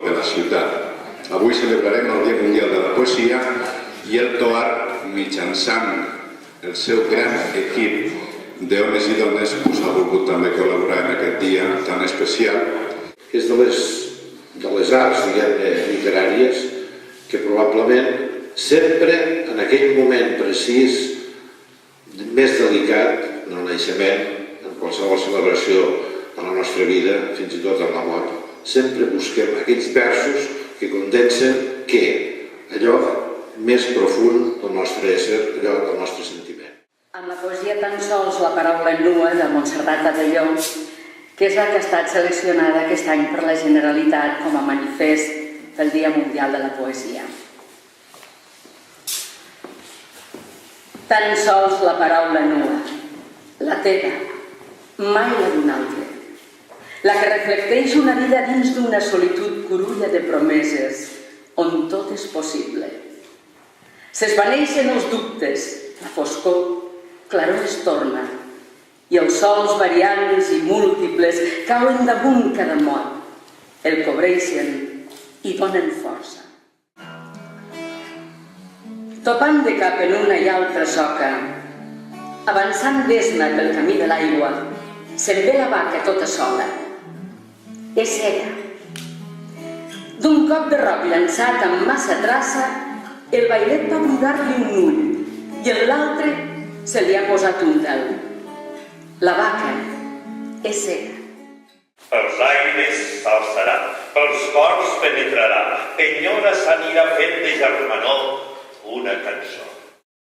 de la ciutat. Avui celebrarem el Dia Mundial de la Poesia i el Toar, mitjançant el seu gran equip d'homes i dones, ha volgut també col·laborar en aquest dia tan especial. És de les arts, diguem-ne, literàries que probablement sempre en aquell moment precís més delicat en el naixement, en qualsevol celebració de la nostra vida, fins i tot en la mort, sempre busquem aquells versos que condensen què? Allò més profund del nostre ésser, allò del nostre sentiment. En la poesia Tan sols la paraula nua de Montserrat Adelló, que és la que ha estat seleccionada aquest any per la Generalitat com a manifest del Dia Mundial de la Poesia. Tan sols la paraula nua, la teva, mai la d'un altre, la que reflecteix una vida dins d'una solitud curulla de promeses on tot és possible. S'esvaneixen els dubtes, la foscor, claror es torna, i els sols variants i múltiples cauen damunt cada mot, el cobreixen i donen força. Topant de cap en una i altra soca, avançant d'esma pel camí de l'aigua, se'n ve la vaca tota sola. És cega. D'un cop de roc llançat amb massa traça, el bailet va brodar-li un ull i en l'altre se li ha posat un del. La vaca és cega. Pels aires s'alçarà, pels cors penetrarà, enyora s'anirà fent de germanor una cançó.